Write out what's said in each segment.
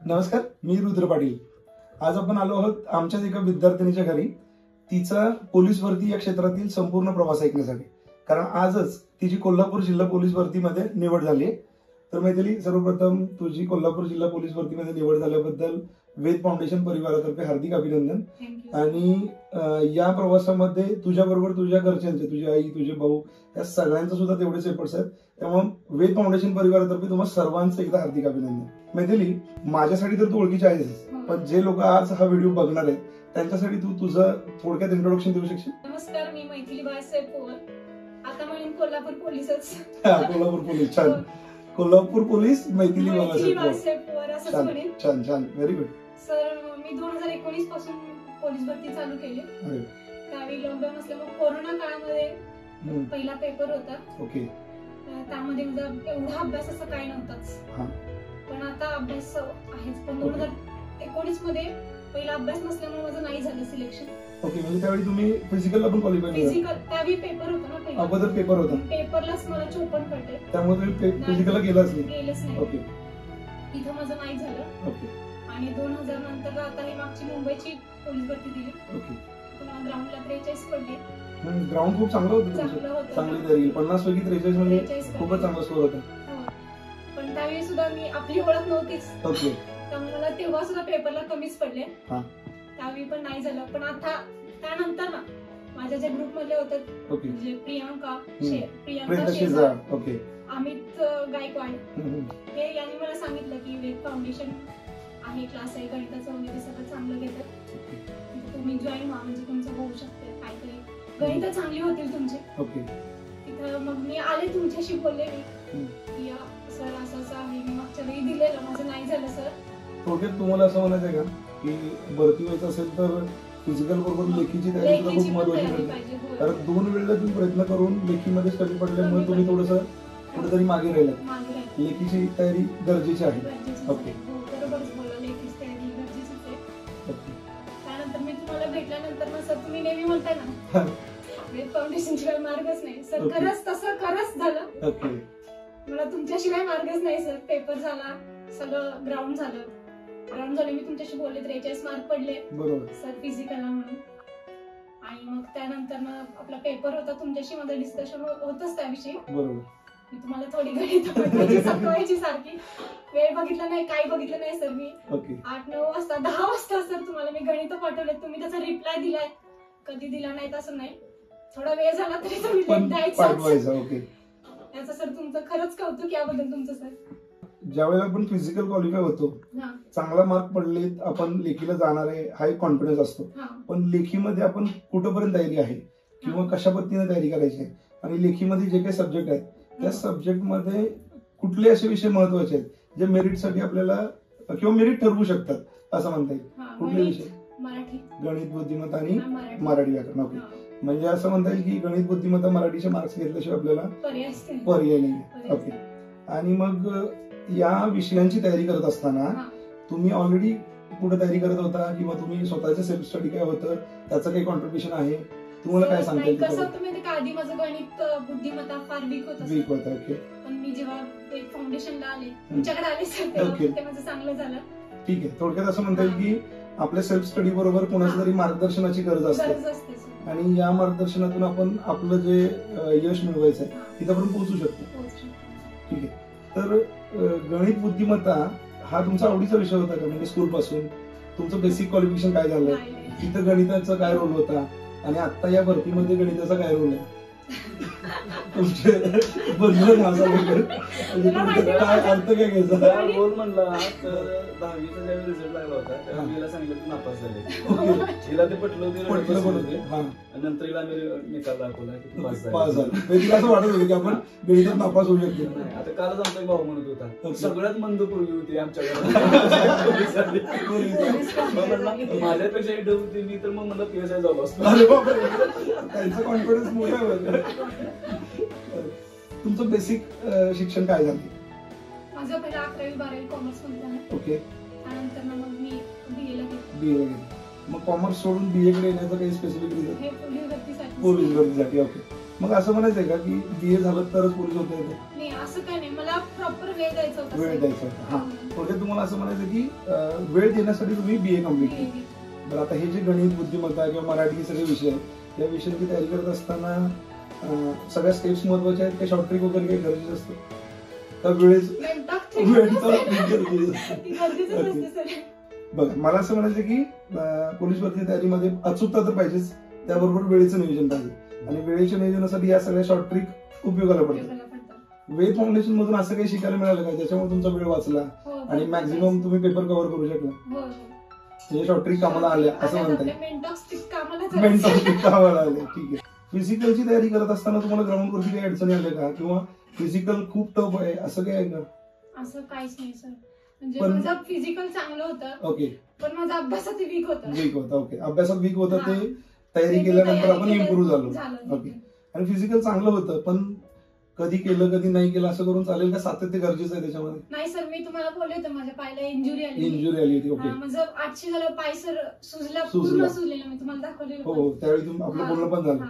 नमस्कार, मी रुद्र पाटील. आज आपण आलो आहोत आमच्याच एका विद्यार्थिनीच्या घरी. तिचा पोलीस भरती या क्षेत्रातील संपूर्ण प्रवास ऐकण्यासाठी. कारण आजच तिची कोल्हापूर जिल्हा पोलीस भरतीमध्ये निवड झाली आहे. तर मैथिली, सर्वप्रथम तुझी कोल्हापूर जिल्हा पोलीस भरतीमध्ये निवड झाल्याबद्दल वेद फाउंडेशन परिवारातर्फे हार्दिक अभिनंदन. आणि या प्रवासामध्ये तुझ्याबरोबर तुझ्या घरच्यांचे, तुझी आई, तुझे भाऊ या सगळ्यांचं सुद्धा तेवढेच एफर्ट्स आहेत. त्यामुळे वेद फाउंडेशन परिवारातर्फे तुम्हाला सर्वांचं एकदा हार्दिक अभिनंदन. मैथिली, माझ्यासाठी तर तू ओळखीची आहेस, पण जे लोक आज हा व्हिडिओ बघणार आहेत त्यांच्यासाठी तू तुझं थोडक्यात इंट्रोडक्शन देऊ शकशील? नमस्कार, मी मैथिली बाळासाहेब पोवर. आता म्हणून कोल्हापूर पोलीसच. कोल्हापूर पोलीस, छान. कोल्हापूर पोलीस मैथिली बाळासाहेब पोवर असंच म्हणेन. छान छान, व्हेरी गुड. सर, मी 2019 पासून पोलीस भरती चालू केली. त्यावेळी लॉकडाऊन असल्यामुळे कोरोना काळामध्ये पहिला पेपर होता. ओके. त्यामध्ये माझा एवढा अभ्यास असं काही नव्हताच, पण आता अभ्यास आहेच. पण 2019 मध्ये पहिला अभ्यास नसल्यामुळे माझं नाही झालं सिलेक्शन. ओके, म्हणजे त्यावेळी तुम्ही फिजिकलला पण क्वालिफाय केलं? फिजिकल त्यावेळी पेपर होता ना, पहिला अगोदर पेपर होता. पेपरलाच मला 54 पडले. त्यामुळे तुम्ही फिजिकलला गेलाच नाही. ओके. इथं माझं नाही झालं. ओके. आणि 2000 नंतर आता ही मागची मुंबईची पोलीस भरती दिली. ओके. ग्राउंडला 43 पडले. ग्राउंड खूप चांगलं होतं. चांगली तयारी. 50 पैकी 43 म्हणजे खूपच चांगला स्कोर होता. पण त्यावेळी सुद्धा मी आपली ओळख नव्हतीच. ओके. त्यामुळे मला तेव्हा सुद्धा पेपरला कमीच पडले. त्यावेळी पण नाही झालं. पण आता त्यानंतर ना माझ्या ज्या ग्रुप मधले होते, म्हणजे प्रियांका शेजार, अमित गायकवाड, हे यांनी मला सांगितलं की वेद फाउंडेशन आहे, क्लास आहे गणिताचं वगैरे सगळं चांगलं घेतात, तुम्ही जॉईन व्हा, म्हणजे तुमचं होऊ शकते काहीतरी, गणित चांगली होतील तुमची. तिथं मग मी आले, तुमच्याशी बोलले मी की सर असं आहे. मी मागच्या वेळी दिलेलं, माझं नाही झालं सर. थोडक्यात तुम्हाला असं म्हणायचं आहे का की भरती व्हायचं असेल तर फिजिकल बरोबर लेखीची तयारी सुद्धा खूप महत्वाची आहे. कारण 2 वेळेला तुम्ही प्रयत्न करून लेखीमध्ये कमी पडल्यामुळे तुम्ही थोडंसं कुठेतरी मागे राहिलात. लेखीची तयारी गरजेची आहे. ओके. बरोबरच बोलला, लेखीची तयारी गरजेचीच आहे. त्यानंतर मी तुम्हाला भेटल्यानंतर ना सर, तुम्ही नेहमी म्हणताय ना वेद फाउंडेशन शिवाय मार्गच नाही. सर, खरंच तसं खरंच झालं. ओके. मला तुमच्याशिवाय मार्गच नाही सर. पेपर झाला, सगळं ग्राउंड झालं. ग्राउंड झाले, मी तुमच्याशी बोलले, 43 मार्क पडले सर फिजिकलला म्हणून. आणि मग त्यानंतर आपला पेपर होता, तुमच्याशी माझं डिस्कशन होतच त्याविषयी. मी तुम्हाला थोडी गणित शिकवायची सारखी. वेळ बघितला नाही, काही बघितलं नाही सर. मी 8-9 वाजता 10 वाजता सर तुम्हाला मी गणित पाठवले. तुम्ही त्याचा रिप्लाय दिलाय, कधी दिला नाही तसं नाही. थोडा वेळ झाला तरी तुम्ही द्यायचा. याचं सर तुमचं खरंच कौतुक, याबद्दल तुमचं सर. ज्यावेळेला आपण फिजिकल क्वालिफाय होतो, चांगला मार्क पडले, आपण लेखीला जाणार आहे हा एक कॉन्फिडन्स असतो. पण लेखीमध्ये आपण कुठपर्यंत तयारी आहे किंवा कशा पद्धतीने तयारी करायची आहे, आणि लेखीमध्ये जे काही सब्जेक्ट आहेत त्या सब्जेक्टमध्ये कुठले असे विषय महत्वाचे आहेत जे मेरिटसाठी आपल्याला किंवा मेरिट ठरवू शकतात असं म्हणता येईल? कुठले विषय? गणित, बुद्धिमत्ता आणि मराठी व्याकरण. ओके. म्हणजे असं म्हणता येईल की गणित, बुद्धिमत्ता, मराठीचे मार्क्स घेतल्याशिवाय आपल्याला पर्याय नाही. ओके. आणि मग या विषयांची तयारी करत असताना तुम्ही ऑलरेडी पुढे तयारी करत होता किंवा तुम्ही स्वतःचे सेल्फ स्टडी काय होतं त्याचं काही कॉन्ट्रीब्युशन आहे? तुम्हाला काय सांगता येईल? कसं होतं माहिती का, आधी माझं गणित, बुद्धिमत्ता फार वीक होतं. ओके. पण मी जेव्हा एक फाउंडेशनला आले, तुमच्याकडे आले सर, ते माझं चांगलं झालं. ठीक आहे. थोडक्यात असं म्हणता येईल की आपल्या सेल्फ स्टडी बरोबर कोणाच्या तरी मार्गदर्शनाची गरज असते, आणि या मार्गदर्शनातून आपण आपलं जे यश मिळवायचं आहे तिथं आपण पोहोचू शकतो. ठीक आहे. तर गणित, बुद्धिमत्ता हा तुमचा आवडीचा विषय होता का? म्हणजे स्कूल पासून तुमचं बेसिक क्वालिफिकेशन काय झालं, तिथं गणिताचा काय रोल होता, आणि आता या भरतीमध्ये गणिताचा काय रोल आहे? तुमचे बनलं माझा काय अर्थ काय घ्यायचा? रोल म्हणला तर 10वीचा ज्यावेळी रिझल्ट लागला होता त्यावेळी हिला सांगितलं की नापास झाले. हिला ते पटलं होते. नंतर हिला निकाल दाखवला की पास झाला. तिला असं वाटत होतं की आपण गणितात नापास होऊ शकतो. आता कालच आमचा भाऊ म्हणत होता सगळ्यात मंद पूर्वी होती आमच्या घरात, माझ्यापेक्षा इंटरव्ह्यू होती मी तर मग मला PSI झालो असतो. त्यांचा कॉन्फिडन्स मोठा. तुमचं बेसिक शिक्षण काय झालं? माझं पहिलं 11वी-12वी कॉमर्स मध्ये झालं. ओके. त्यानंतर मग मी BA ला गेले. मग कॉमर्स सोडून BA कडे येण्याचं काही स्पेसिफिक रिझन? पोलीस भरतीसाठी. पोलीस भरतीसाठी. ओके. मग असं म्हणायचंय का की BA झालं तरच पोलीस होता येतं? नाही असं काय नाही, मला प्रॉपर वेळ द्यायचा होता. वेळ द्यायचा होता. हा, थोडक्यात तुम्हाला असं म्हणायचं की वेळ देण्यासाठी तुम्ही BA कम्प्लीट केली. बरं, आता हे जे गणित, बुद्धिमत्ता किंवा मराठी सगळे विषय आहेत, या विषयांची तयारी करत असताना सगळ्या स्टेप्स महत्वाच्या आहेत, काही शॉर्ट ट्रिक वगैरे काही गरजेचं असतं तर वेळेच बघा, मला असं म्हणायचं की पोलीस भरती तयारीमध्ये अचूकता तर पाहिजेच, त्याबरोबर वेळेचं नियोजन पाहिजे आणि वेळेच्या नियोजनासाठी या सगळ्या शॉर्ट ट्रिक उपयोगाला पडतात. वेद फाउंडेशन मधून असं काही शिकायला मिळालं का ज्याच्यामुळे तुमचा वेळ वाचला आणि मॅक्झिमम तुम्ही पेपर कव्हर करू शकला? म्हणजे शॉर्ट ट्रिक कामाला आल्या असं म्हणता येईल. मेंटॉक स्टिक कामाला आले, ठीक आहे. फिजिकलची तयारी करत असताना तुम्हाला ग्राउंड वरती काही अडचणी आल्या का किंवा फिजिकल खूप टफ आहे असं काय आहे का? असं काहीच नाही सर, म्हणजे माझं फिजिकल चांगलं होतं. ओके. पण माझा अभ्यासात वीक होता. ओके, अभ्यासात वीक होतं, ते तयारी केल्यानंतर आपण इम्प्रूव्ह झालो. ओके. आणि फिजिकल चांगलं होतं पण कधी केलं कधी नाही केलं असं करून चालेल का? सातत्य गरजेचं आहे त्याच्यामध्ये? नाही सर, मी तुम्हाला बोलले होते माझ्या पायाला इंजुरी आली होती. ओके. माझं 800 झालं, पाय सर पूर्ण सुजलेलं, मी तुम्हाला दाखवलेलं. हो, त्यावेळी आपलं बोलणं पण झालं.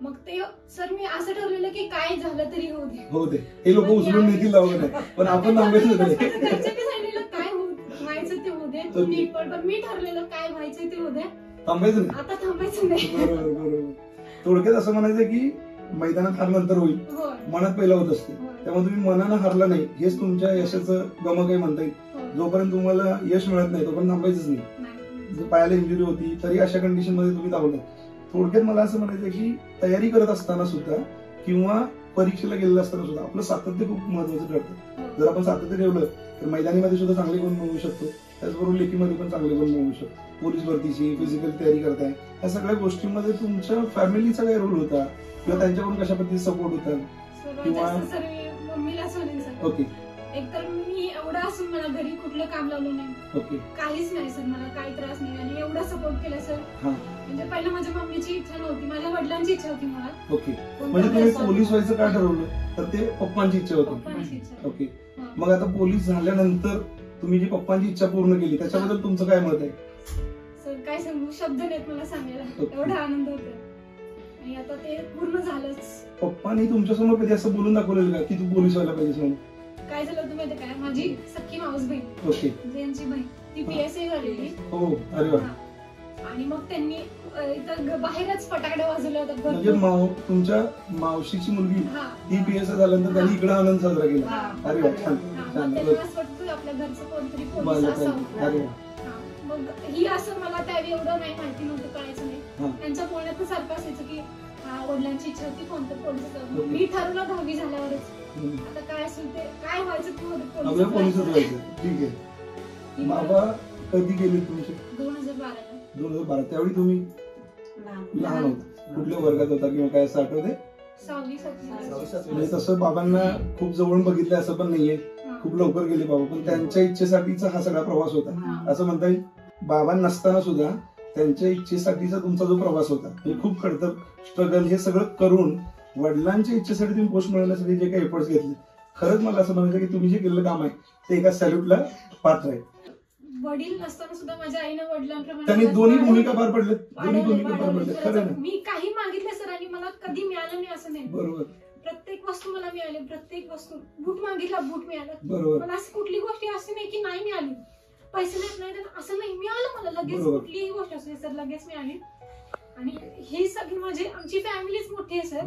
मग ते सर मी असं ठरवलेलं की काय झालं तरी होऊ दे, हे लोक उचलून नेतील लावलं, पण आपण थांबायचं नाही. काय व्हायचं ते होऊ दे, तुम्ही पण मी ठरलेलं काय व्हायचं ते होऊ दे, थांबायचं नाही. आता थांबायचं नाही. बरोबर. थोडक्यात असं म्हणायचं की मैदानात हार नंतर होईल, मनात पहिला होत असते. त्यामुळे तुम्ही मनानं हारला नाही हेच तुमच्या यशाचं गम काही म्हणता येईल. जोपर्यंत तुम्हाला यश मिळत नाही तोपर्यंत थांबायचंच नाही. पायाला इंजुरी होती तरी अशा कंडिशन मध्ये तुम्ही धावलात. थोडक्यात मला असं म्हणायचं की तयारी करत असताना सुद्धा किंवा परीक्षेला गेलेलं असताना सुद्धा आपलं सातत्य खूप महत्वाचं ठरतं. जर आपण सातत्य ठेवलं तर मैदानीमध्ये सुद्धा चांगले गुण मिळवू शकतो, त्याचबरोबर लेखीमध्ये पण चांगले गुण मिळवू शकतो. पोलीस भरतीची फिजिकल तयारी करताय, या सगळ्या गोष्टींमध्ये तुमच्या फॅमिलीचा काय रोल होता किंवा त्यांच्याकडून कशा पद्धतीने सपोर्ट होता किंवा? मम्मीला सांगेन ओके. एकतर मी एवढा असून मला घरी कुठलं काम लावलं नाही. ओके. काहीच नाही सर, मला काही त्रास नाही आणि एवढा सपोर्ट केला सर. म्हणजे पहिलं माझ्या मम्मीची इच्छा नव्हती, माझ्या वडिलांची इच्छा होती मला. ओके. म्हणजे तुम्ही पोलीस व्हायचं का ठरवलं तर ते पप्पांची इच्छा होती. ओके. मग आता पोलीस झाल्यानंतर तुम्ही जी पप्पांची इच्छा पूर्ण केली त्याच्याबद्दल तुमचं काय मत आहे? सर काय सांगू, शब्द नाहीत मला सांगायला, एवढा आनंद होतो आणि आता ते पूर्ण झालंच. पप्पांनी तुमच्यासमोर कधी असं बोलून दाखवलेलं का की तू पोलीस व्हायला पाहिजे म्हणून? काय झालं तुम्ही माहिती काय, माझी सख्खी मावस बहीण, ओके, यांची बहीण ती PSI झालेली. हो. अरे वा. आणि मग त्यांनी इथं बाहेरच फटाकडे वाजवले होते. म्हणजे तुमच्या मावशीची मुलगी ती PSI झाल्यानंतर त्यांनी इकडे आनंद साजरा केला. अरे वा, छान. आपल्या घरचं कोणतरी पोलीस असावं. मग ही असं मला त्यावेळी एवढं नाही माहिती नव्हतं, कळायचं नाही. त्यांच्या बोलण्यात सारखं असायचं की वडिलांची इच्छा होती कोणतं पोलीस. मी ठरवलं 10वी झाल्यावरच आता काय असेल ते काय व्हायचं ते पोलीसच व्हायचं. ठीक आहे. बाबा कधी गेले तुमचे? 2012. त्यावेळी तुम्ही लहान होता, कुठल्या वर्गात होता किंवा काय असं आठवते? 6वी-7वी. तसं बाबांना खूप जवळून बघितलं असं पण नाहीये, खूप लवकर गेले बाबा, पण त्यांच्या इच्छेसाठीचा हा सगळा प्रवास होता असं म्हणता येईल. बाबा नसताना सुद्धा त्यांच्या इच्छेसाठीचा तुमचा जो प्रवास होता म्हणजे खूप खडतर स्ट्रगल हे सगळं करून वडिलांच्या इच्छेसाठी तुम्ही पोस्ट मिळवण्यासाठी जे काही एफर्ट्स घेतले, खरंच मला असं म्हणायचं की तुम्ही जे केलेलं काम आहे ते एका सॅल्यूटला पात्र आहे. वडील नसताना सुद्धा माझ्या आईनं वडिलांप्रमाणे त्यांनी दोन्ही भूमिका पार पडल्या. खरं ना? मी काही मागितलं सर आणि मला कधी मिळालं नाही असं नाही. बरोबर. प्रत्येक वस्तू मला मिळाली, प्रत्येक वस्तू. बूट मागितला बूट मिळाला. बरोबर. पण असं कुठली गोष्टी अशी नाही की नाही मिळाली, पैसे नाही असं नाही, मिळालं मला लगेच. कुठलीही गोष्ट असते सर लगेच मिळाली. आणि ही सगळी माझी आमची फॅमिलीच मोठी आहे सर.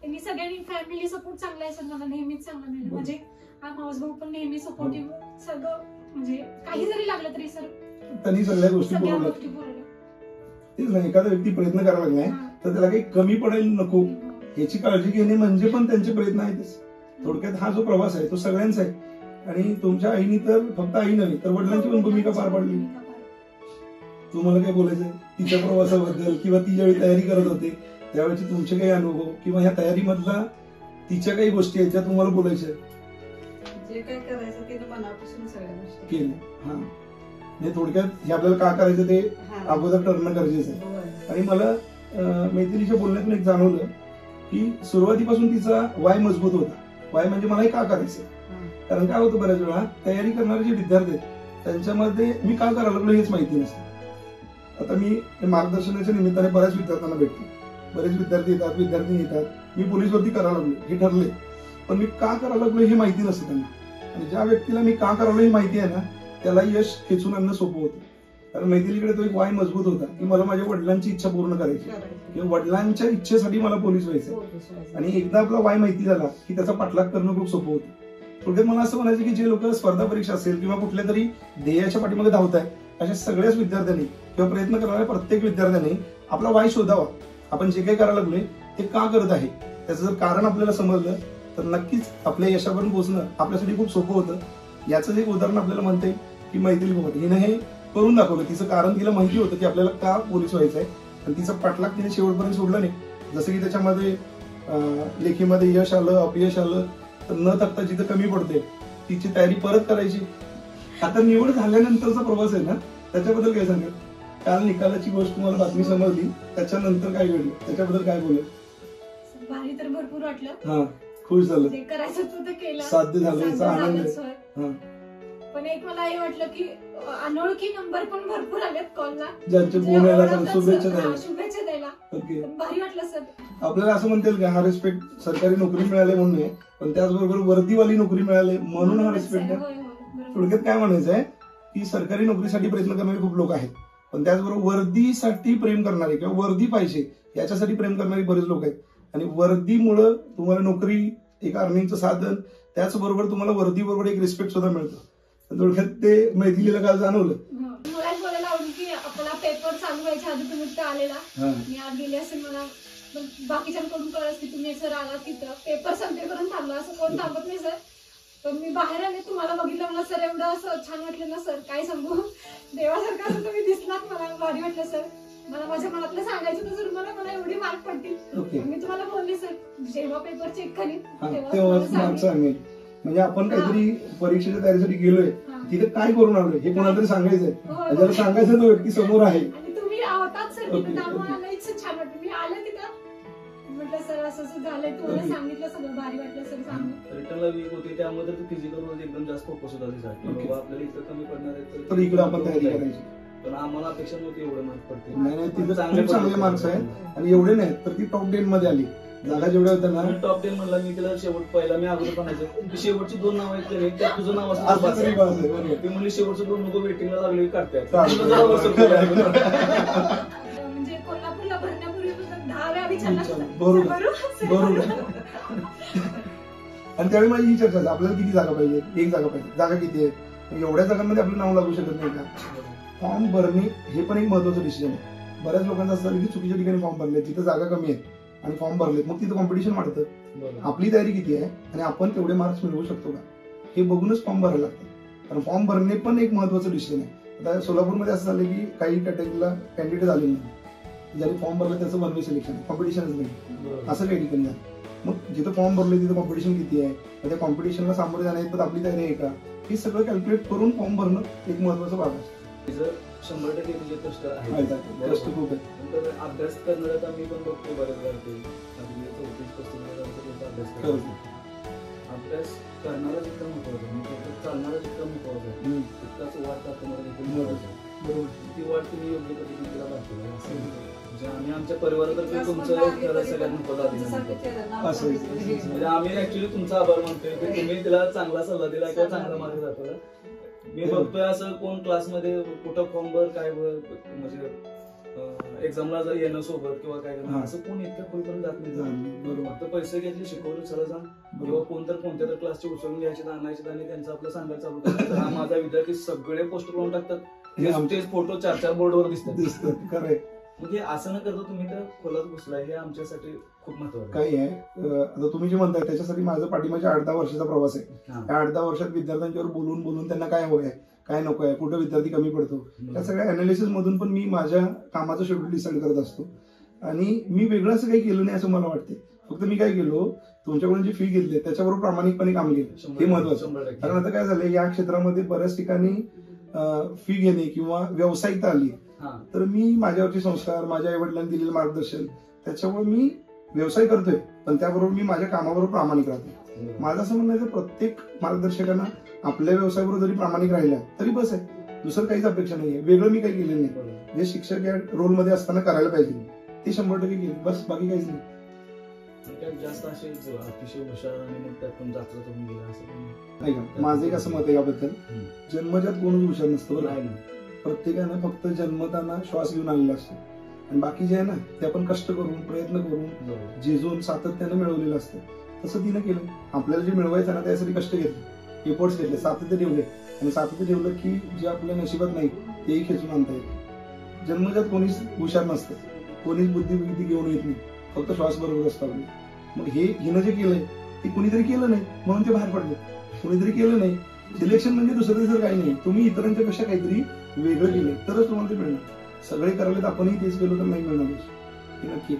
मी सगळ्यांनी फॅमिली सपोर्ट चांगला आहे सर, मला नेहमीच चांगला मिळाला. म्हणजे हा मावस भाऊ पण नेहमी सपोर्टिव्ह, सगळं म्हणजे काही जरी लागलं तरी सर त्यांनी सगळ्या गोष्टी पुरवल्या. तेच नाही, एखादा व्यक्ती प्रयत्न करायला लागलाय तर त्याला काही कमी पडेल नको याची काळजी घेणे म्हणजे पण त्यांचे प्रयत्न आहेतच. थोडक्यात हा जो प्रवास आहे तो सगळ्यांचा आहे आणि तुमच्या आईनी तर फक्त आई नाही तर वडिलांची पण भूमिका पार पाडली. तुम्हाला काय बोलायचं तिच्या प्रवासाबद्दल किंवा ती ज्यावेळी तयारी करत होते त्यावेळेचे तुमचे काही अनुभव किंवा ह्या तयारीमधला तिच्या काही गोष्टी आहेत ज्या तुम्हाला बोलायच्या? जे काय करायचं ते मनापासून सगळ्या गोष्टी केलं. हा, म्हणजे थोडक्यात हे आपल्याला का करायचं ते अगोदर ठरणं गरजेचं आहे. आणि मला मैत्रिणीच्या बोलण्यातून एक जाणवलं की सुरुवातीपासून तिचा वाय मजबूत होता. वाय म्हणजे मला हे का करायचं, कारण काय होतं बऱ्याच वेळा तयारी करणारे जे विद्यार्थी आहेत त्यांच्यामध्ये मी का करायला लागलो हेच माहिती नसतं. आता मी मार्गदर्शनाच्या निमित्ताने बऱ्याच विद्यार्थ्यांना भेटतो बरेच विद्यार्थी येतात, विद्यार्थी येतात, मी पोलीस भरती करायला लागलो हे ठरले, पण मी का करायला लागलो हे माहिती नसतं त्यांना. आणि ज्या व्यक्तीला मी का करायला हे माहिती आहे ना, त्याला यश खेचून आणणं सोपं होतं. कारण मैथिलीकडे तो एक वाय मजबूत होता की मला माझ्या वडिलांची इच्छा पूर्ण करायची, किंवा वडिलांच्या इच्छेसाठी मला पोलीस व्हायचं. आणि एकदा आपला वाय माहिती झाला की त्याचा पाठलाग करणं खूप सोपं होतं. थोडक्यात मला असं म्हणायचं की जे लोक स्पर्धा परीक्षा असेल किंवा कुठल्या तरी ध्येयाच्या पाठीमागे धावत आहे, अशा सगळ्याच विद्यार्थ्यांनी किंवा प्रयत्न करणाऱ्या प्रत्येक विद्यार्थ्यांनी आपला वाय शोधावा. आपण जे काही करायला लागलोय ते का करत आहे, त्याचं जर कारण आपल्याला समजलं तर नक्कीच आपल्या यशापर्यंत पोहोचणं आपल्यासाठी खूप सोपं होतं. याचं एक उदाहरण आपल्याला म्हणते की मैथिली भोगट हिनं हे करून दाखवलं. तिचं कारण तिला माहिती होतं की आपल्याला का पोलीस व्हायचं आहे, आणि तिचा पाठलाग तिने शेवटपर्यंत सोडला नाही. जसं की त्याच्यामध्ये लेखीमध्ये यश आलं, अपयश आलं, तर न थकता जिथं कमी पडते तिची तयारी परत करायची. आता निवड झाल्यानंतरचा प्रवास आहे ना, त्याच्याबद्दल काय सांगेल? काल निकालाची गोष्ट तुम्हाला बातमी समजली, त्याच्यानंतर काय घडलं, त्याच्याबद्दल काय बोलत? भारी तर भरपूर वाटलं. हा, खुश झालं, जे करायचं होतं ते केलं, साध्य झालं, याचा आनंद आहे. सर. पण एक मला हे वाटलं की अनोळखी नंबर पण भरपूर आलेत कॉलला, ज्यांचे फोन यायला शुभेच्छा द्यायला. शुभेच्छा द्यायला. ओके, भारी वाटलं सर. आपल्याला असं म्हणतील का हा रिस्पेक्ट सरकारी नोकरी मिळाली म्हणून आहे, पण त्याचबरोबर वर्दीवाली नोकरी मिळाली म्हणून हा रिस्पेक्ट आहे. थोडक्यात काय म्हणायचं आहे की सरकारी नोकरीसाठी प्रयत्न करणारे खूप लोक आहेत, पण त्याचबरोबर वर्दीसाठी प्रेम करणारे किंवा वर्दी पाहिजे याच्यासाठी प्रेम करणारे बरेच लोक आहेत. आणि वर्दीमुळं तुम्हाला नोकरी, एक अर्निंगचं साधन, त्याचबरोबर तुम्हाला वर्दीबरोबर एक रिस्पेक्ट सुद्धा मिळतं. थोडक्यात ते मैथिलीला काल जाणवलं. मला बोलायला आवडेल की आपला पेपर चालू व्हायच्या आधी तुम्ही तिथं आलेला, मी आज गेली असेल, मला बाकीच्यांकडून कळत की तुम्ही सर आला तिथं पेपर संपे करून थांबला, असं कोण थांबत नाही सर. पण मी बाहेर आले, तुम्हाला बघितलं, मला सर एवढं असं छान वाटलं ना सर, काय सांगू, देवासारखं असं तुम्ही दिसलात, मला भारी वाटलं सर. मला माझ्या मनातलं सांगायचं तर सर, मला एवढी मार्क पडतील. मी तुम्हाला बोलले सर, जेव्हा पेपर चेक करीन तेव्हाच मार्क सांगेल. म्हणजे आपण काहीतरी परीक्षेच्या तयारीसाठी गेलोय, तिथे काय करून आलोय हे कोणाला तरी सांगायचंय, ज्याला सांगायचं तो व्यक्ती समोर आहे. आणि तुम्ही आहोतात सर तिथे, त्यामुळे इतकं छान वाटलं. मी आले तिथं, म्हटलं सर असं असं झालंय, तुम्हाला सांगितलं, सगळं भारी वाटलं सर सांगून. रिटर्नला वीक होती, त्यामध्ये फिजिकल वर एकदम जास्त फोकस होता त्यासाठी, आपल्याला इथं कमी पडणार आहे तर इकडे आपण तयारी करायची. पण आम्हाला अपेक्षा नव्हती एवढे मार्क पडतील. नाही, तिथं चांगले मार्क्स आहेत, आणि एवढे नाही तर ती टॉप 10 मध्ये आली. जागा जेवढ्या होत्या ना, टॉप 10 म्हणला मी तिला शेवट पहिला, मी अगोदर म्हणायचं शेवटची 2 नाव आहेत तरी त्यात तुझं नाव असतं, ती म्हणजे शेवटचं 2 नको वेटिंगला लागले काढतात. म्हणजे कोल्हापूरला भरण्यापूर्वी 10 वेळा विचारलं. बरोबर. आणि त्यावेळी माझी ही चर्चा, आपल्याला किती जागा पाहिजे, एक जागा पाहिजे, जागा किती आहे, एवढ्या जागांमध्ये आपलं नाव लागू शकत नाही का? फॉर्म भरणे हे पण एक महत्वाचं डिसिजन आहे. बऱ्याच लोकांचं असतं की चुकीच्या ठिकाणी फॉर्म भरले, तिथं जागा कमी आहे आणि फॉर्म भरले, मग तिथं कॉम्पिटिशन वाढतं. आपली तयारी किती आहे आणि आपण तेवढे मार्क्स मिळवू शकतो का हे बघूनच फॉर्म भरायला लागतं. कारण फॉर्म भरणे पण एक महत्वाचं डिसिजन आहे. आता सोलापूरमध्ये असं झालं की काही कॅटेगरीला कॅन्डिडेट आले नाही, ज्यांनी फॉर्म भरलं त्याचं वन वे सिलेक्शन, कॉम्पिटिशनच नाही, असं काही ठिकाणी आहे. मग जिथं फॉर्म भरले तिथं कॉम्पिटिशन किती आहे, त्या कॉम्पिटिशनला सामोरे जाण्यात आपली तयारी आहे का, हे सगळं कॅल्क्युलेट करून फॉर्म भरणं एक महत्वाचं भाग आहे. 100% तुझे कष्ट कष्ट खूप आहे. अभ्यास करणाऱ्यात आम्ही पण बघतो बऱ्याच वेळा, अभ्यास करणारा जितका महत्वाचा आहे, चालणारा जितका महत्वाचा आहे, तितकाच वाट बरोबर. ती वाट तुम्ही योग्य पद्धतीने तिला दाखवली. म्हणजे आम्ही आमच्या परिवारातर्फे तुमचं सगळ्यात महत्वाचं असं, म्हणजे आम्ही ऍक्च्युली तुमचा आभार मानतोय की तुम्ही तिला चांगला सल्ला दिला किंवा चांगला मार्ग दाखवला. मी बघतोय असं कोण क्लासमध्ये कुठं फॉर्म भर काय म्हणजे एक्झामला जर येणं सोबत किंवा काय करणं, असं कोण इतक्या खोलीपर्यंत जात नाही. फक्त पैसे घेतले, शिकवलं, चला जा, किंवा कोणतर कोणत्या तर क्लासचे उचलून घ्यायचे, आणायचे आणि त्यांचं आपलं सांगायला चालू करायचं. हा माझा विद्यार्थी सगळे पोस्ट करून टाकतात, तेच फोटो 4-4 बोर्डवर दिसतात. म्हणजे असं न करता तुम्ही तर खोलात घुसलाय, हे आमच्यासाठी खूप महत्वाचं काही आहे. आता तुम्ही जे म्हणताय त्याच्यासाठी माझा पाठीमागच्या 8-10 वर्षाचा प्रवास आहे. त्या 8-10 वर्षात विद्यार्थ्यांच्यावर बोलून त्यांना काय हवंय, काय नको आहे, कुठं विद्यार्थी कमी पडतो, त्या सगळ्या अनालिसिस मधून पण मी माझ्या कामाचं शेड्यूल डिसाईड करत असतो. आणि मी वेगळं असं काही केलं नाही असं मला वाटते. फक्त मी काय केलो, तुमच्याकडून जी फी घेतली त्याच्याबरोबर प्रामाणिकपणे काम केलं, हे महत्वाचं. कारण आता काय झालंय, या क्षेत्रामध्ये बऱ्याच ठिकाणी फी घेणे किंवा व्यावसायिकता आली, तर मी माझ्यावरचे संस्कार, माझ्या आई वडिलांनी दिलेलं मार्गदर्शन, त्याच्यामुळे मी व्यवसाय करतोय, पण त्याबरोबर मी माझ्या कामाबरोबर प्रामाणिक राहतो. माझं असं म्हणणं आहे, प्रत्येक मार्गदर्शकांना आपल्या व्यवसायाबरोबर जरी प्रामाणिक राहिल्या तरी बस आहे, दुसरं काहीच अपेक्षा नाहीये. वेगळं मी काही केलेलं नाही. जे शिक्षक या रोलमध्ये असताना करायला पाहिजे ते 100% केले, बस बाकी काहीच नाही. त्यात जास्त असे अतिशय हुशार आणि मग त्यातून जात्र होऊन गेला असं काही नाही का. माझं एक असं मत आहे याबद्दल, जन्मजात कोणच हुशार नसतं बरं. नाही. प्रत्येकानं फक्त जन्मताना श्वास घेऊन आलेला असतो, आणि बाकी जे आहे ना ते आपण कष्ट करून प्रयत्न करून झिजून सातत्यानं मिळवलेलं असतं. तसं तिनं केलं. आपल्याला जे मिळवायचं ना त्यासाठी कष्ट घेतले, एफर्ट्स घेतले, सातत्य ठेवले, आणि सातत्य ठेवलं की जे आपल्या नशिबात नाही तेही खेचून आणता येते. जन्मजात कोणीच हुशार नसतं, कोणीच बुद्धिविद्या घेऊन येत नाही, फक्त श्वास बरोबर असतो आपली. मग हे हिनं जे केलंय ते कुणीतरी केलं नाही म्हणून ते बाहेर पडले. कुणीतरी केलं नाही. सिलेक्शन म्हणजे दुसरं तिसरं काही नाही, तुम्ही इतरांच्या पेक्षा काहीतरी वेगळं केलंय तरच तुम्हाला ते मिळणार. सगळे करायला आपणही तेच केलं तर नाही मिळणार. हे नक्की.